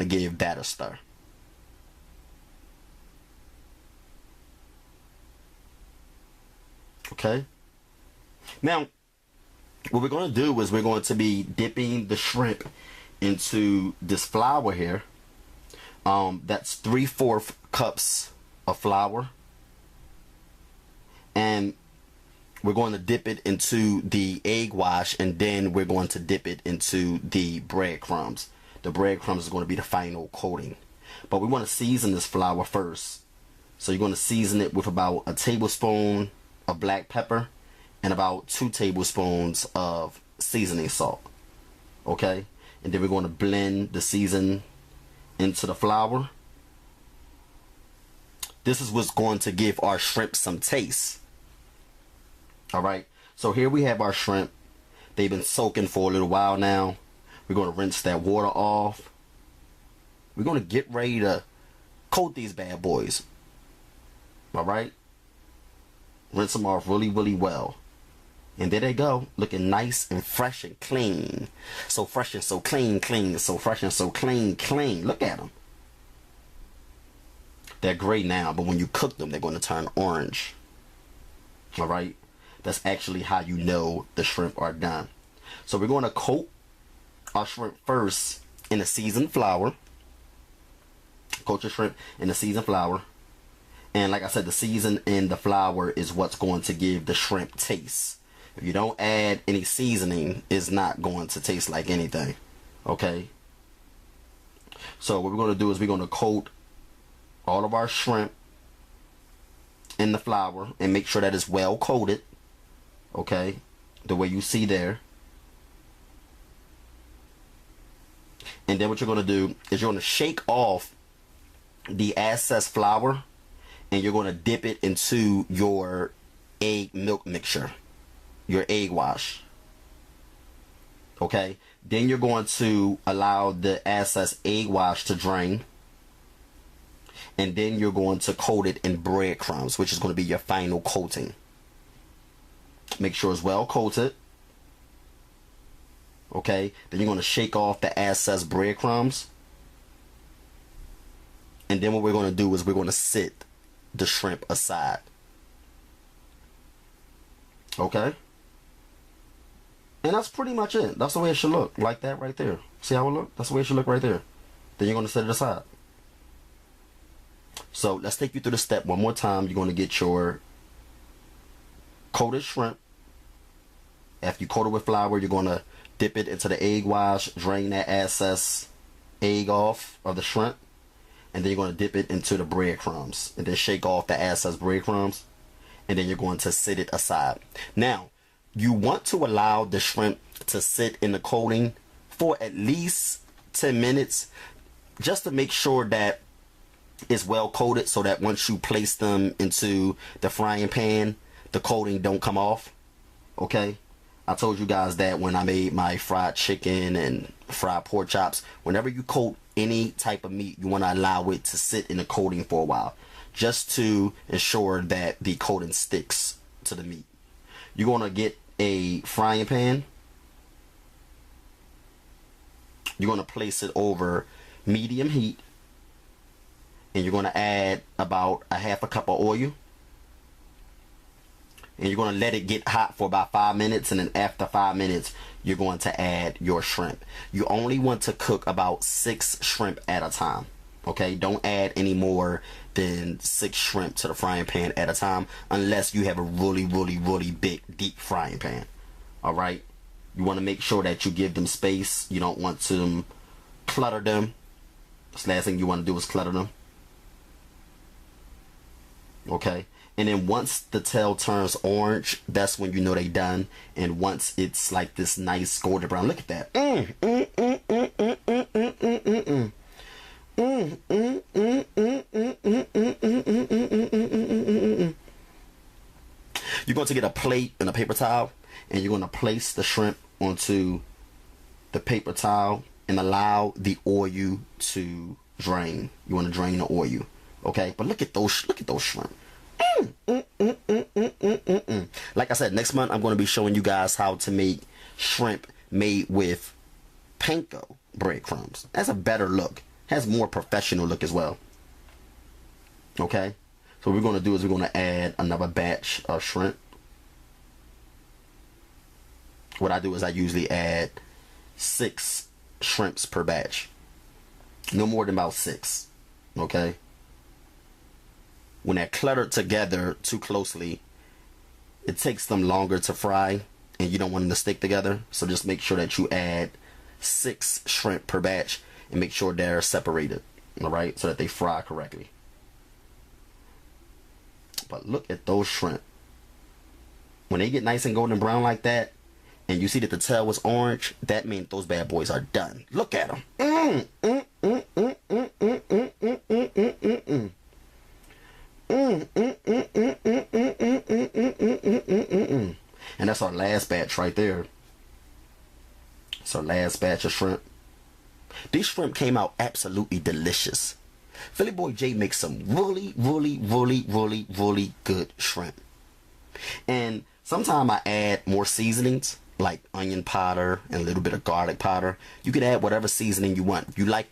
give that a stir. Okay. Now, what we're going to do is we're going to be dipping the shrimp into this flour here. That's 3/4 cups of flour. And we're going to dip it into the egg wash, and then we're going to dip it into the breadcrumbs. The breadcrumbs is going to be the final coating. But we want to season this flour first. So you're going to season it with about a tablespoon of black pepper and about 2 tablespoons of seasoning salt. Okay? And then we're going to blend the season into the flour. This is what's going to give our shrimp some taste. Alright, so here we have our shrimp. They've been soaking for a little while now. We're going to rinse that water off. We're going to get ready to coat these bad boys. Alright, rinse them off really, really well. And there they go, looking nice and fresh and clean. So fresh and so clean, clean. So fresh and so clean, clean. Look at them. They're gray now, but when you cook them, they're going to turn orange. Alright? That's actually how you know the shrimp are done. So we're going to coat our shrimp first in the seasoned flour. Coat your shrimp in the seasoned flour. And like I said, the season in the flour is what's going to give the shrimp taste. If you don't add any seasoning, it's not going to taste like anything. Okay? So what we're going to do is we're going to coat all of our shrimp in the flour and make sure that it's well coated. Okay? The way you see there. And then what you're going to do is you're going to shake off the excess flour and you're going to dip it into your egg milk mixture, your egg wash. Okay? Then you're going to allow the excess egg wash to drain. And then you're going to coat it in breadcrumbs, which is going to be your final coating. Make sure it's well coated. Okay? Then you're going to shake off the excess breadcrumbs. And then what we're going to do is we're going to sit the shrimp aside. Okay? And that's pretty much it. That's the way it should look. Like that right there. See how it look? That's the way it should look right there. Then you're going to set it aside. So let's take you through the step one more time. You're going to get your coated shrimp. After you coat it with flour, you're going to dip it into the egg wash, drain that excess egg off of the shrimp, and then you're going to dip it into the breadcrumbs and then shake off the excess breadcrumbs, and then you're going to sit it aside. Now, you want to allow the shrimp to sit in the coating for at least 10 minutes just to make sure that it's well coated, so that once you place them into the frying pan, the coating don't come off. Okay? I told you guys that when I made my fried chicken and fried pork chops. Whenever you coat any type of meat, you want to allow it to sit in the coating for a while, just to ensure that the coating sticks to the meat. You're going to get a frying pan. You're going to place it over medium heat. And you're going to add about a half a cup of oil. And you're going to let it get hot for about 5 minutes. And then after 5 minutes, you're going to add your shrimp. You only want to cook about 6 shrimp at a time. Okay? Don't add any more than 6 shrimp to the frying pan at a time, unless you have a really, really, really big, deep frying pan. Alright? You want to make sure that you give them space. You don't want to clutter them. That's the last thing you want to do is clutter them. Okay, and then once the tail turns orange, that's when you know they done. And once it's like this nice golden brown, look at that. You're going to get a plate and a paper towel, and you're going to place the shrimp onto the paper towel and allow the oil to drain. You want to drain the oil. Okay, but look at those shrimp. Like I said, next month I'm going to be showing you guys how to make shrimp made with panko breadcrumbs. That's a better look has more professional look as well. Okay, so what we're going to do is we're going to add another batch of shrimp. What I do is I usually add 6 shrimps per batch. No more than about 6. Okay. When they're cluttered together too closely, it takes them longer to fry, and you don't want them to stick together. So just make sure that you add 6 shrimp per batch and make sure they're separated. Alright, so that they fry correctly. But look at those shrimp. When they get nice and golden brown like that, and you see that the tail was orange, that means those bad boys are done. Look at them. And that's our last batch right there. It's our last batch of shrimp. These shrimp came out absolutely delicious. Philly Boy J makes some really good shrimp. And sometimes I add more seasonings, like onion powder and a little bit of garlic powder. You can add whatever seasoning you want. If you like your